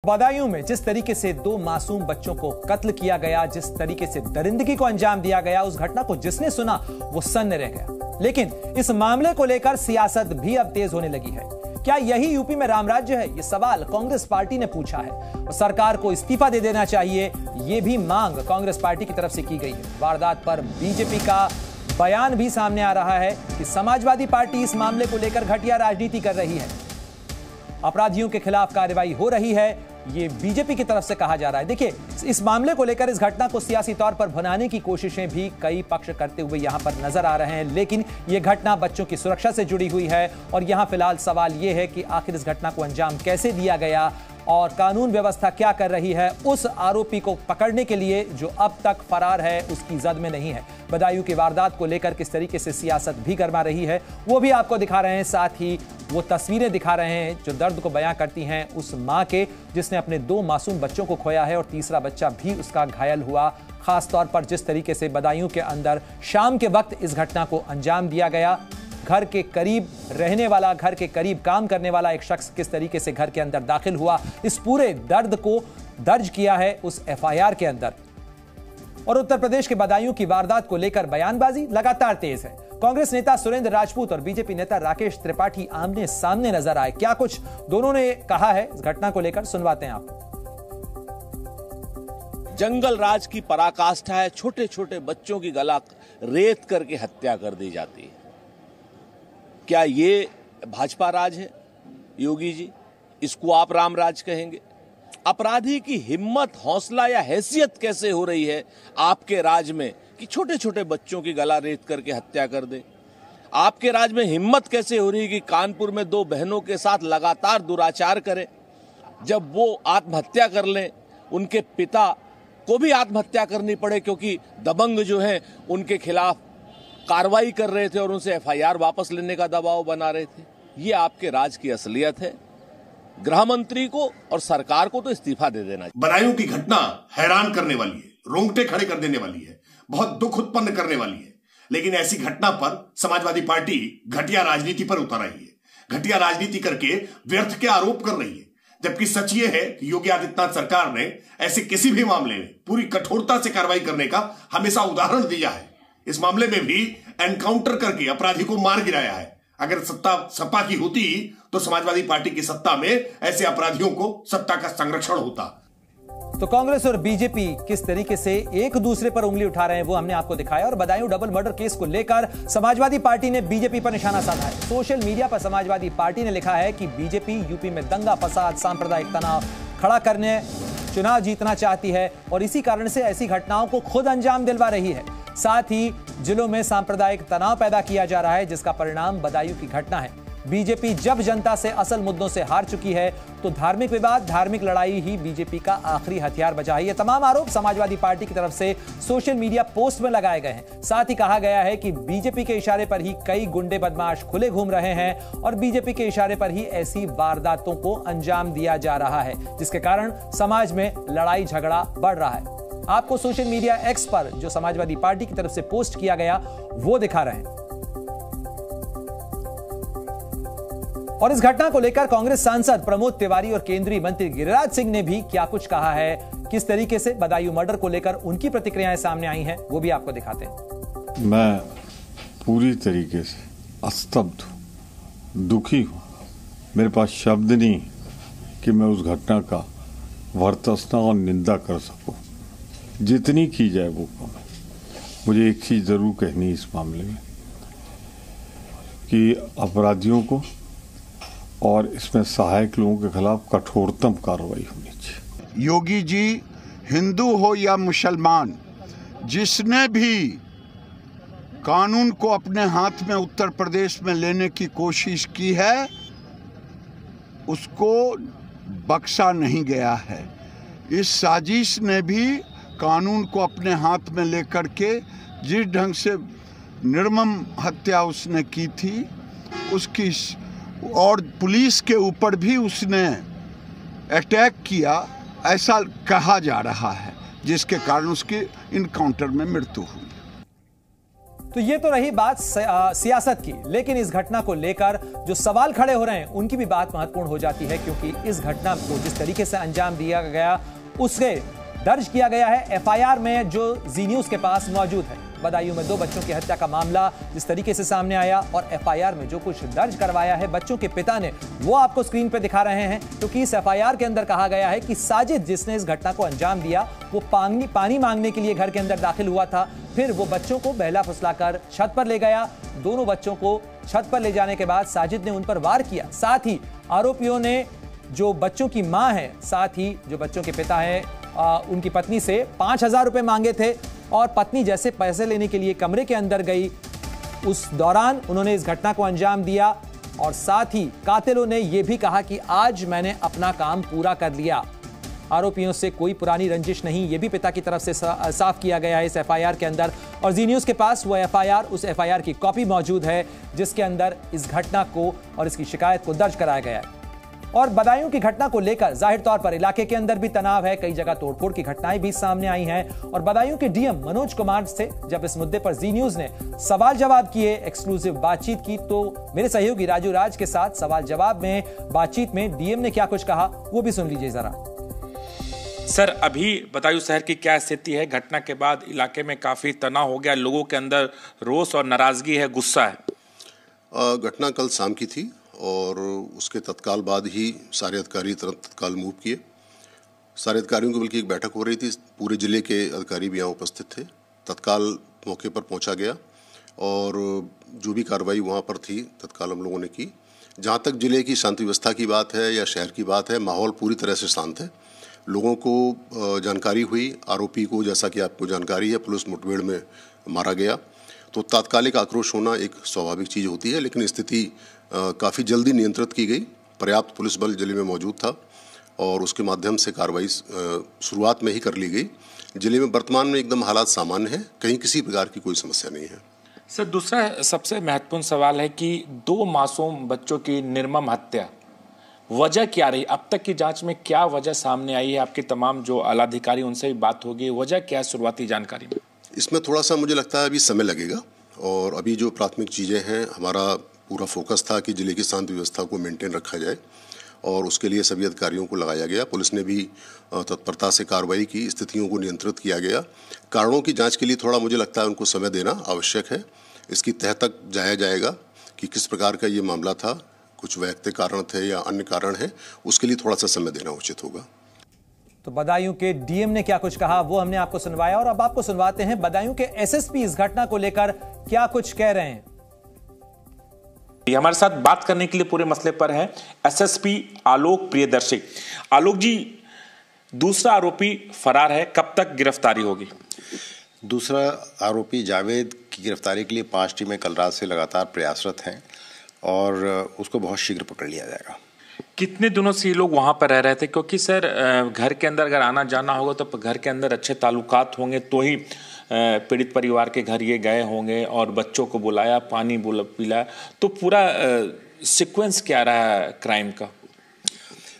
बदायूं में जिस तरीके से 2 मासूम बच्चों को कत्ल किया गया, जिस तरीके से दरिंदगी को अंजाम दिया गया, उस घटना को जिसने सुना वो सन्न रह गया। लेकिन इस मामले को लेकर सियासत भी अब तेज होने लगी है। क्या यही यूपी में रामराज्य है? ये सवाल कांग्रेस पार्टी ने पूछा है और सरकार को इस्तीफा दे देना चाहिए, ये भी मांग कांग्रेस पार्टी की तरफ से की गई है। वारदात पर बीजेपी का बयान भी सामने आ रहा है कि समाजवादी पार्टी इस मामले को लेकर घटिया राजनीति कर रही है, अपराधियों के खिलाफ कार्रवाई हो रही है, ये बीजेपी की तरफ से कहा जा रहा है। देखिए, इस मामले को लेकर इस घटना को सियासी तौर पर भुनाने की कोशिशें भी कई पक्ष करते हुए यहां पर नजर आ रहे हैं, लेकिन यह घटना बच्चों की सुरक्षा से जुड़ी हुई है और यहां फिलहाल सवाल यह है कि आखिर इस घटना को अंजाम कैसे दिया गया और कानून व्यवस्था क्या कर रही है उस आरोपी को पकड़ने के लिए जो अब तक फरार है, उसकी जद में नहीं है। बदायूं की वारदात को लेकर किस तरीके से सियासत भी गरमा रही है वो भी आपको दिखा रहे हैं, साथ ही वो तस्वीरें दिखा रहे हैं जो दर्द को बयां करती हैं उस मां के जिसने अपने 2 मासूम बच्चों को खोया है और तीसरा बच्चा भी उसका घायल हुआ। खास तौर पर जिस तरीके से बदायूं के अंदर शाम के वक्त इस घटना को अंजाम दिया गया, घर के करीब रहने वाला, घर के करीब काम करने वाला एक शख्स किस तरीके से घर के अंदर दाखिल हुआ, इस पूरे दर्द को दर्ज किया है उस एफआईआर के अंदर। और उत्तर प्रदेश के बदायूं की वारदात को लेकर बयानबाजी लगातार तेज है। कांग्रेस नेता सुरेंद्र राजपूत और बीजेपी नेता राकेश त्रिपाठी आमने सामने नजर आए। क्या कुछ दोनों ने कहा है इस घटना को लेकर, सुनवाते हैं आपको। जंगल राज की पराकाष्ठा है, छोटे छोटे बच्चों की गला रेत करके हत्या कर दी जाती है। क्या ये भाजपा राज है योगी जी? इसको आप राम राज कहेंगे? अपराधी की हिम्मत, हौसला या हैसियत कैसे हो रही है आपके राज में कि छोटे छोटे बच्चों की गला रेत करके हत्या कर दे? आपके राज में हिम्मत कैसे हो रही है कि कानपुर में 2 बहनों के साथ लगातार दुराचार करे, जब वो आत्महत्या कर लें उनके पिता को भी आत्महत्या करनी पड़े क्योंकि दबंग जो हैं उनके खिलाफ कार्रवाई कर रहे थे और उनसे एफआईआर वापस लेने का दबाव बना रहे थे? ये आपके राज की असलियत है। गृह मंत्री को और सरकार को तो इस्तीफा दे देना चाहिए। बदायूं की घटना हैरान करने वाली है, रोंगटे खड़े कर देने वाली है, बहुत दुख उत्पन्न करने वाली है। लेकिन ऐसी घटना पर समाजवादी पार्टी घटिया राजनीति पर उतर रही है, घटिया राजनीति करके व्यर्थ के आरोप कर रही है। जबकि सच ये है कि योगी आदित्यनाथ सरकार ने ऐसे किसी भी मामले में पूरी कठोरता से कार्रवाई करने का हमेशा उदाहरण दिया है। इस मामले में भी एनकाउंटर करके अपराधी को मार गिराया है। अगर सत्ता सपा की होती तो समाजवादी पार्टी की सत्ता में ऐसे अपराधियों को सत्ता का संरक्षण होता। तो कांग्रेस और बीजेपी किस तरीके से एक दूसरे पर उंगली उठा रहे हैं वो हमने आपको दिखाया। और बदायूं डबल मर्डर केस को लेकर समाजवादी पार्टी ने बीजेपी पर निशाना साधा है। सोशल मीडिया पर समाजवादी पार्टी ने लिखा है कि बीजेपी यूपी में दंगा फसाद, सांप्रदायिक तनाव खड़ा करने चुनाव जीतना चाहती है और इसी कारण से ऐसी घटनाओं को खुद अंजाम दिलवा रही है। साथ ही जिलों में सांप्रदायिक तनाव पैदा किया जा रहा है जिसका परिणाम बदायूं की घटना है। बीजेपी जब जनता से असल मुद्दों से हार चुकी है तो धार्मिक विवाद, धार्मिक लड़ाई ही बीजेपी का आखिरी हथियार बचा है। ये तमाम आरोप समाजवादी पार्टी की तरफ से सोशल मीडिया पोस्ट में लगाए गए हैं। साथ ही कहा गया है कि बीजेपी के इशारे पर ही कई गुंडे बदमाश खुले घूम रहे हैं और बीजेपी के इशारे पर ही ऐसी वारदातों को अंजाम दिया जा रहा है जिसके कारण समाज में लड़ाई झगड़ा बढ़ रहा है। आपको सोशल मीडिया एक्स पर जो समाजवादी पार्टी की तरफ से पोस्ट किया गया वो दिखा रहे हैं। और इस घटना को लेकर कांग्रेस सांसद प्रमोद तिवारी और केंद्रीय मंत्री गिरिराज सिंह ने भी क्या कुछ कहा है, किस तरीके से बदायूं मर्डर को लेकर उनकी प्रतिक्रियाएं सामने आई हैं, वो भी आपको दिखाते हैं। मैं पूरी तरीके से अस्तब्ध, दुखी हूं। मेरे पास शब्द नहीं कि मैं उस घटना का वर्तसना और निंदा कर सकूं। जितनी की जाए वो कम है। मुझे एक चीज जरूर कहनी है इस मामले में कि अपराधियों को और इसमें सहायक लोगों के खिलाफ कठोरतम कार्रवाई होनी चाहिए। योगी जी, हिंदू हो या मुसलमान, जिसने भी कानून को अपने हाथ में उत्तर प्रदेश में लेने की कोशिश की है उसको बख्शा नहीं गया है। इस साजिश ने भी कानून को अपने हाथ में लेकर के जिस ढंग से निर्मम हत्या उसने की थी उसकी, और पुलिस के ऊपर भी उसने अटैक किया ऐसा कहा जा रहा है जिसके कारण उसकी इनकाउंटर में मृत्यु हुई। तो ये तो रही बात सियासत की, लेकिन इस घटना को लेकर जो सवाल खड़े हो रहे हैं उनकी भी बात महत्वपूर्ण हो जाती है, क्योंकि इस घटना को जिस तरीके से अंजाम दिया गया उसे दर्ज किया गया है एफआईआर में जो जी न्यूज के पास मौजूद है। बदायूं में 2 बच्चों की हत्या का मामला जिस तरीके से सामने आया और एफआईआर में जो कुछ दर्ज करवाया है बच्चों के पिता ने, वो आपको स्क्रीन पे दिखा रहे हैं, क्योंकि इस एफआईआर के अंदर कहा गया है कि साजिद जिसने इस घटना को अंजाम दिया वो पानी मांगने के लिए घर के अंदर दाखिल हुआ था। फिर वो बच्चों को बहला फुसलाकर छत पर ले गया। दोनों बच्चों को छत पर ले जाने के बाद साजिद ने उन पर वार किया। साथ ही आरोपियों ने जो बच्चों की मां है, साथ ही जो बच्चों के पिता है, उनकी पत्नी से 5,000 रुपए मांगे थे और पत्नी जैसे पैसे लेने के लिए कमरे के अंदर गई, उस दौरान उन्होंने इस घटना को अंजाम दिया। और साथ ही कातिलों ने यह भी कहा कि आज मैंने अपना काम पूरा कर लिया। आरोपियों से कोई पुरानी रंजिश नहीं, यह भी पिता की तरफ से साफ किया गया है इस एफआईआर के अंदर। और जी न्यूज के पास वो एफआईआर, उस एफआईआर की कॉपी मौजूद है जिसके अंदर इस घटना को और इसकी शिकायत को दर्ज कराया गया है। और बदायूं की घटना को लेकर जाहिर तौर पर इलाके के अंदर भी तनाव है, कई जगह तोड़फोड़ की घटनाएं भी सामने आई हैं। और बदायूं के डीएम मनोज कुमार से जब इस मुद्दे पर जी न्यूज ने सवाल जवाब किए, एक्सक्लूसिव बातचीत की, तो मेरे सहयोगी राजू राज के साथ सवाल जवाब में बातचीत में डीएम ने क्या कुछ कहा वो भी सुन लीजिए जरा। सर, अभी बदायूं शहर की क्या स्थिति है? घटना के बाद इलाके में काफी तनाव हो गया, लोगों के अंदर रोष और नाराजगी है, गुस्सा है। घटना कल शाम की थी और उसके तत्काल बाद ही सारे अधिकारी तत्काल मूव किए। सारे अधिकारियों की बल्कि एक बैठक हो रही थी, पूरे जिले के अधिकारी भी यहाँ उपस्थित थे। तत्काल मौके पर पहुँचा गया और जो भी कार्रवाई वहाँ पर थी तत्काल हम लोगों ने की। जहाँ तक जिले की शांति व्यवस्था की बात है या शहर की बात है, माहौल पूरी तरह से शांत है। लोगों को जानकारी हुई, आरोपी को जैसा कि आपको जानकारी है पुलिस मुठभेड़ में मारा गया, तो तात्कालिक आक्रोश होना एक स्वाभाविक चीज़ होती है, लेकिन स्थिति काफ़ी जल्दी नियंत्रित की गई। पर्याप्त पुलिस बल जिले में मौजूद था और उसके माध्यम से कार्रवाई शुरुआत में ही कर ली गई। जिले में वर्तमान में एकदम हालात सामान्य हैं, कहीं किसी प्रकार की कोई समस्या नहीं है। सर, दूसरा सबसे महत्वपूर्ण सवाल है कि 2 मासूम बच्चों की निर्मम हत्या, वजह क्या रही? अब तक की जांच में क्या वजह सामने आई है? आपके तमाम जो आला अधिकारी उनसे भी बात होगी, वजह क्या है शुरुआती जानकारी में? इसमें थोड़ा सा मुझे लगता है अभी समय लगेगा और अभी जो प्राथमिक चीज़ें हैं, हमारा पूरा फोकस था कि जिले की शांति व्यवस्था को मेंटेन रखा जाए और उसके लिए सभी अधिकारियों को लगाया गया। पुलिस ने भी तत्परता से कार्रवाई की, स्थितियों को नियंत्रित किया गया। कारणों की जांच के लिए थोड़ा मुझे लगता है उनको समय देना आवश्यक है। इसकी तह तक जाया जाएगा कि किस प्रकार का ये मामला था, कुछ वैयक्तिक कारण थे या अन्य कारण है, उसके लिए थोड़ा सा समय देना उचित होगा। तो बदायूं के डीएम ने क्या कुछ कहा वो हमने आपको सुनवाया और अब आपको सुनवाते हैं बदायूं के एसएसपी इस घटना को लेकर क्या कुछ कह रहे हैं। हमारे साथ बात करने के लिए पूरे मसले पर है एसएसपी आलोक प्रियदर्शी। आलोक जी, दूसरा आरोपी फरार है, कब तक गिरफ्तारी होगी? दूसरा आरोपी जावेद की गिरफ्तारी के लिए 5 टीमें कल रात से लगातार प्रयासरत हैं और उसको बहुत शीघ्र पकड़ लिया जाएगा। कितने दिनों से ये लोग वहां पर रह रहे थे? क्योंकि सर घर के अंदर अगर आना जाना होगा तो घर के अंदर अच्छे ताल्लुकात होंगे तो ही पीड़ित परिवार के घर ये गए होंगे और बच्चों को बुलाया, पानी पिलाया, तो पूरा सीक्वेंस क्या रहा है क्राइम का?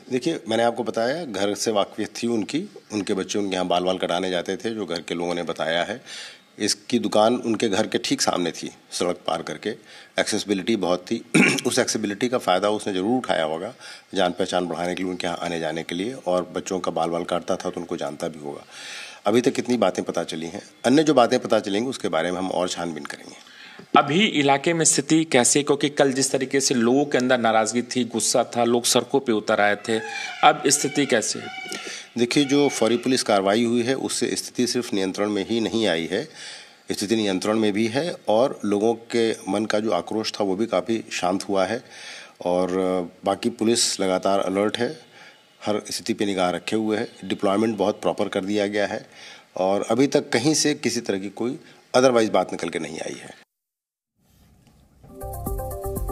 देखिए, मैंने आपको बताया घर से वाकफियत थी उनके बच्चे उनके यहाँ बाल कटाने जाते थे, जो घर के लोगों ने बताया है। इसकी दुकान उनके घर के ठीक सामने थी, सड़क पार करके। एक्सेसिबिलिटी बहुत थी। उस एक्सेसिबिलिटी का फ़ायदा उसने ज़रूर उठाया होगा जान पहचान बढ़ाने के लिए, उनके यहाँ आने जाने के लिए, और बच्चों का बाल काटता था तो उनको जानता भी होगा। अभी तक कितनी बातें पता चली हैं, अन्य जो बातें पता चलेंगी उसके बारे में हम और छानबीन करेंगे। अभी इलाके में स्थिति कैसे? क्योंकि कल जिस तरीके से लोगों के अंदर नाराज़गी थी, गुस्सा था, लोग सड़कों पे उतर आए थे, अब स्थिति कैसे है? देखिए, जो फौरी पुलिस कार्रवाई हुई है उससे स्थिति सिर्फ नियंत्रण में ही नहीं आई है, स्थिति नियंत्रण में भी है और लोगों के मन का जो आक्रोश था वो भी काफ़ी शांत हुआ है। और बाकी पुलिस लगातार अलर्ट है, हर स्थिति पे निगाह रखे हुए है। डिप्लॉयमेंट बहुत प्रॉपर कर दिया गया है और अभी तक कहीं से किसी तरह की कोई अदरवाइज बात निकल के नहीं आई है।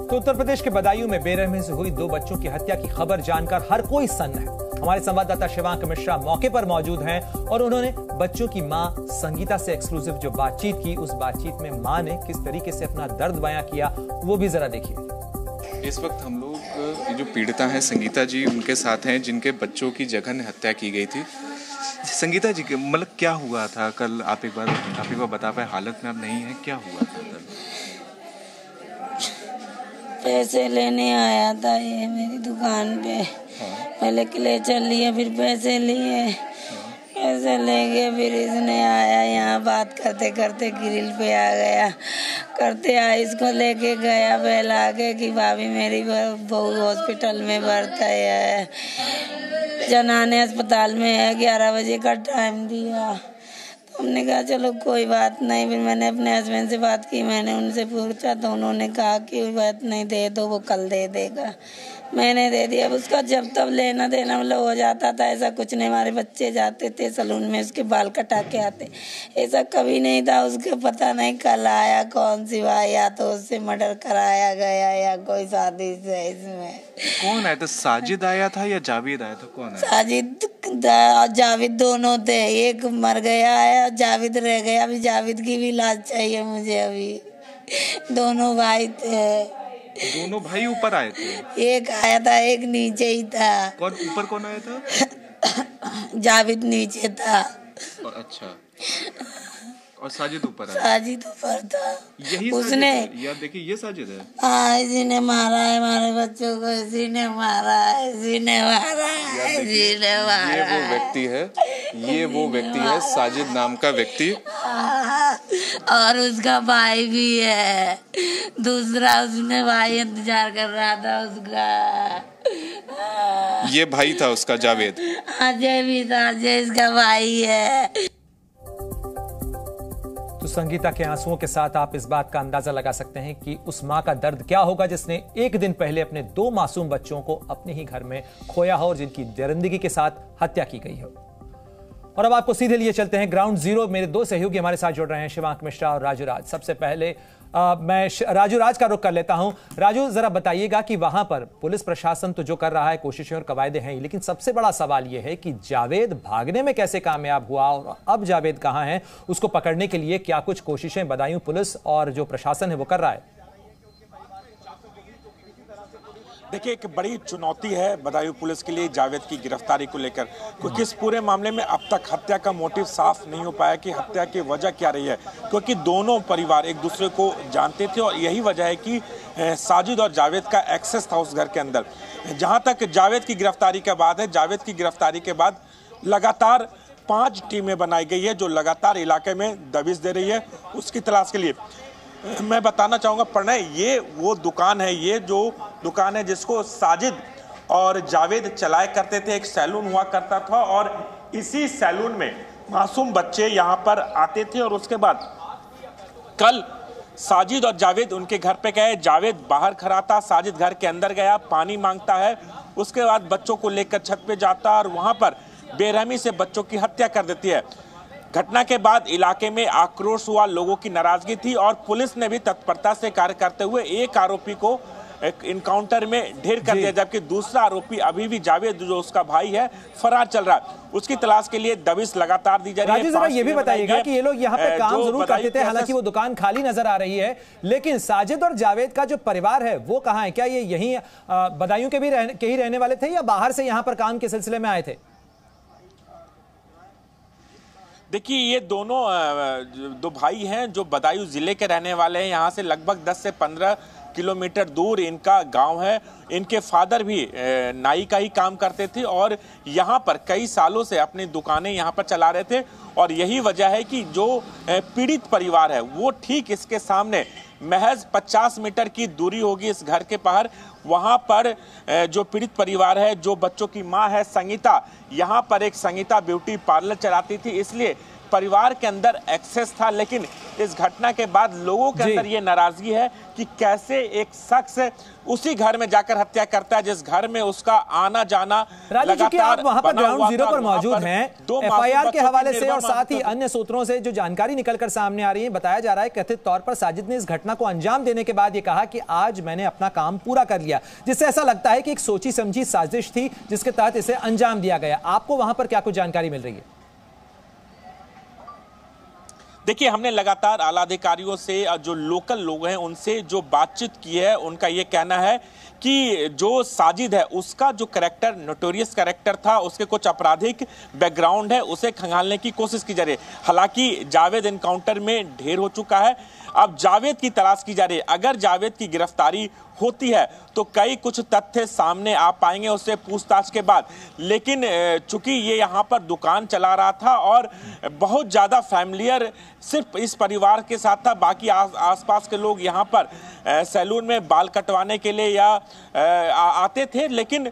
तो उत्तर प्रदेश के बदायूं में बेरहमी से हुई 2 बच्चों की हत्या की खबर जानकर हर कोई सन्न है। हमारे संवाददाता शिवांक मिश्रा मौके पर मौजूद हैं और उन्होंने बच्चों की मां संगीता से एक्सक्लूसिव जो बातचीत की, उस बातचीत में मां ने किस तरीके से अपना दर्द बयां किया वो भी जरा देखिए। इस वक्त हम लोग जो पीड़िता हैं संगीता जी, उनके साथ हैं जिनके बच्चों की जघन्य हत्या की गई थी। संगीता जी मतलब क्या हुआ था कल? आप एक बार बता पाए, हालत में आप नहीं है, क्या हुआ था कल? पैसे लेने आया था ये मेरी दुकान पे। पहले क्ले चल लिए, फिर पैसे लिए। पैसे लेके फिर इसने आया यहाँ, बात करते करते ग्रिल पे आ गया। करते आया, इसको लेके गया फैला के कि भाभी मेरी बहू हॉस्पिटल में भर्ती है, जनाने अस्पताल में है, 11 बजे का टाइम दिया। तो हमने कहा चलो कोई बात नहीं। फिर मैंने अपने हस्बैंड से बात की, मैंने उनसे पूछा तो उन्होंने कहा कि कोई बात नहीं, दे दो, वो कल दे देगा। मैंने दे दिया। उसका जब तब लेना देना मतलब हो जाता था, ऐसा कुछ नहीं। हमारे बच्चे जाते थे सलून में, उसके बाल कटा के आते, ऐसा कभी नहीं था। उसके पता नहीं कल आया कौन सी भाई, या तो उससे मर्डर कराया गया या कोई शादी से। इसमें कौन आया था? साजिद आया था या जावेद आया था? कौन आया? साजिद और जावेद दोनों थे। एक मर गया है, जावेद रह गया। अभी जावेद की भी इलाज चाहिए मुझे। अभी दोनों भाई थे। दोनों भाई ऊपर आए थे? एक आया था, एक नीचे ही था। कौन ऊपर, कौन आया था? जावेद नीचे था। अच्छा, और साजिद ऊपर आया? साजिद ऊपर था। यही उसने, यार देखिए ये साजिद है। हाँ, इसी ने मारा है हमारे बच्चों को, इसी ने मारा है, इसी ने मारा है, इसी ने मारा। ये वो व्यक्ति है, ये वो व्यक्ति है, साजिद नाम का व्यक्ति। और उसका भाई भी है दूसरा, उसने भाई इंतजार कर रहा था उसका। ये भाई था उसका, जावेद। अजय भी था, अजय इसका भाई है। तो संगीता के आंसुओं के साथ आप इस बात का अंदाजा लगा सकते हैं कि उस मां का दर्द क्या होगा जिसने एक दिन पहले अपने 2 मासूम बच्चों को अपने ही घर में खोया हो और जिनकी दरिंदगी के साथ हत्या की गई हो। और अब आपको सीधे लिए चलते हैं ग्राउंड जीरो। मेरे 2 सहयोगी हमारे साथ जुड़ रहे हैं, शिवांक मिश्रा और राजू राज। सबसे पहले मैं राजू राज का रुख कर लेता हूं। राजू, जरा बताइएगा कि वहां पर पुलिस प्रशासन तो जो कर रहा है, कोशिशें और कवायदे हैं, लेकिन सबसे बड़ा सवाल यह है कि जावेद भागने में कैसे कामयाब हुआ और अब जावेद कहां है? उसको पकड़ने के लिए क्या कुछ कोशिशें बदायूं पुलिस और जो प्रशासन है वो कर रहा है? देखिए, एक बड़ी चुनौती है बदायूं पुलिस के लिए जावेद की गिरफ्तारी को लेकर, क्योंकि इस पूरे मामले में अब तक हत्या का मोटिव साफ नहीं हो पाया कि हत्या की वजह क्या रही है, क्योंकि दोनों परिवार एक दूसरे को जानते थे और यही वजह है कि साजिद और जावेद का एक्सेस था उस घर के अंदर। जहां तक जावेद की गिरफ्तारी के बाद है, जावेद की गिरफ्तारी के बाद लगातार 5 टीमें बनाई गई है जो लगातार इलाके में दबिश दे रही है उसकी तलाश के लिए। मैं बताना चाहूँगा प्रणय, ये वो दुकान है, ये जो दुकान है जिसको साजिद और जावेद चलाया करते थे। एक सैलून हुआ करता था और इसी सैलून में मासूम बच्चे यहाँ पर आते थे। और उसके बाद कल साजिद और जावेद उनके घर पे गए। जावेद बाहर खड़ा था, साजिद घर के अंदर गया, पानी मांगता है। उसके बाद बच्चों को लेकर छत पे जाता और वहाँ पर बेरहमी से बच्चों की हत्या कर देती है। घटना के बाद इलाके में आक्रोश हुआ, लोगों की नाराजगी थी और पुलिस ने भी तत्परता से कार्य करते हुए एक आरोपी को एक इनकाउंटर में ढेर कर दिया, जबकि दूसरा आरोपी अभी भी जावेद जो उसका भाई है फरार चल रहा है। उसकी तलाश के लिए दबिश लगातार दी जा रही है। राजू, जरा ये भी बताइएगा कि ये लोग यहाँ पे काम जरूर करते थे, हालांकि वो दुकान खाली नजर आ रही है, लेकिन साजिद और जावेद का जो परिवार है वो कहाँ है? क्या ये यहीं बदायूं के ही रहने वाले थे या बाहर से यहाँ पर काम के सिलसिले में आए थे? देखिए, ये दोनों 2 भाई हैं जो बदायूं जिले के रहने वाले हैं। यहाँ से लगभग 10 से 15 किलोमीटर दूर इनका गांव है। इनके फादर भी नाई का ही काम करते थे और यहाँ पर कई सालों से अपनी दुकानें यहाँ पर चला रहे थे। और यही वजह है कि जो पीड़ित परिवार है वो ठीक इसके सामने महज 50 मीटर की दूरी होगी इस घर के बाहर। वहाँ पर जो पीड़ित परिवार है, जो बच्चों की माँ है संगीता, यहाँ पर एक संगीता ब्यूटी पार्लर चलाती थी, इसलिए परिवार के अंदर एक्सेस था। लेकिन इस घटना के बाद लोगों के अंदर ये नाराजगी है कि कैसे एक शख्स उसी घर में जाकर हत्या करता है जिस घर में उसका आना जाना लगातार। आप वहां पर ग्राउंड जीरो पर मौजूद हैं, एफआईआर के हवाले से और साथ ही अन्य सूत्रों से जो जानकारी निकलकर सामने आ रही है, बताया जा रहा है कथित तौर पर साजिद ने इस घटना को अंजाम देने के बाद ये कहा कि आज मैंने अपना काम पूरा कर लिया, जिससे ऐसा लगता है कि एक सोची समझी साजिश थी जिसके तहत इसे अंजाम दिया गया। आपको वहां पर क्या कुछ जानकारी मिल रही है? देखिए, हमने लगातार आला अधिकारियों से, जो लोकल लोग हैं उनसे जो बातचीत की है, उनका ये कहना है कि जो साजिद है उसका जो कैरेक्टर नोटोरियस कैरेक्टर था, उसके कुछ आपराधिक बैकग्राउंड है, उसे खंगालने की कोशिश की जा रही है। हालांकि जावेद एनकाउंटर में ढेर हो चुका है, अब जावेद की तलाश की जा रही है। अगर जावेद की गिरफ्तारी होती है तो कई कुछ तथ्य सामने आ पाएंगे उससे पूछताछ के बाद। लेकिन चूंकि ये यहाँ पर दुकान चला रहा था और बहुत ज़्यादा फैमिलियर सिर्फ इस परिवार के साथ था, बाकी आसपास के लोग यहाँ पर सैलून में बाल कटवाने के लिए या आते थे, लेकिन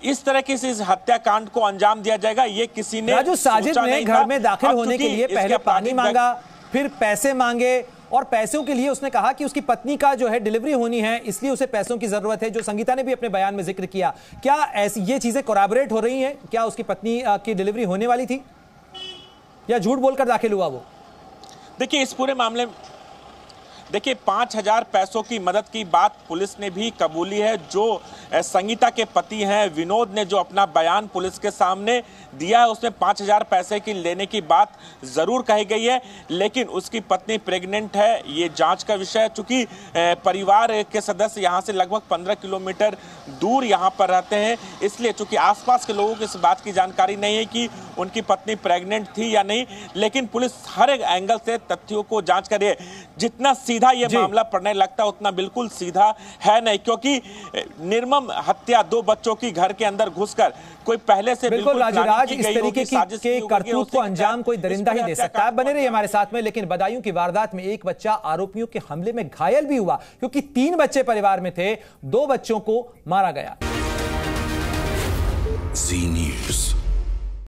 इस तरह के इस हत्याकांड को अंजाम दिया जाएगा ये किसी ने राजू, साजिद ने घर में दाखिल होने के लिए पहले पानी मांगा, फिर पैसे मांगे, और पैसों के लिए उसने कहा कि उसकी पत्नी का जो है डिलीवरी होनी है, इसलिए उसे पैसों की जरूरत है, जो संगीता ने भी अपने बयान में जिक्र किया। क्या ऐसी ये चीजें कोरैबोरेट हो रही हैं? क्या उसकी पत्नी की डिलीवरी होने वाली थी या झूठ बोलकर दाखिल हुआ वो? देखिए, इस पूरे मामले में 5,000 पैसों की मदद की बात पुलिस ने भी कबूली है। जो संगीता के पति हैं विनोद ने जो अपना बयान पुलिस के सामने दिया है, उसमें 5,000 पैसे की लेने की बात जरूर कही गई है, लेकिन उसकी पत्नी प्रेग्नेंट है, ये जांच का विषय है। चूंकि परिवार के सदस्य यहां से लगभग 15 किलोमीटर दूर यहां पर रहते हैं, इसलिए चूंकि आसपास के लोगों को इस बात की जानकारी नहीं है कि उनकी पत्नी प्रेग्नेंट थी या नहीं, लेकिन पुलिस हर एक एंगल से तथ्यों को जांच कर रही है। जितना सीधा ये मामला पड़ने लगता है उतना बिल्कुल सीधा है नहीं, क्योंकि निर्मम हत्या 2 बच्चों की घर के अंदर घुसकर कोई पहले से बिल्कुल राज इस तरीके के करतूत को अंजाम कोई दरिंदा ही दे सकता है। बने रहिए हमारे साथ में। लेकिन बदायूं की वारदात में एक बच्चा आरोपियों के हमले में घायल भी हुआ, क्योंकि 3 बच्चे परिवार में थे, 2 बच्चों को मारा गया। जी न्यूज़।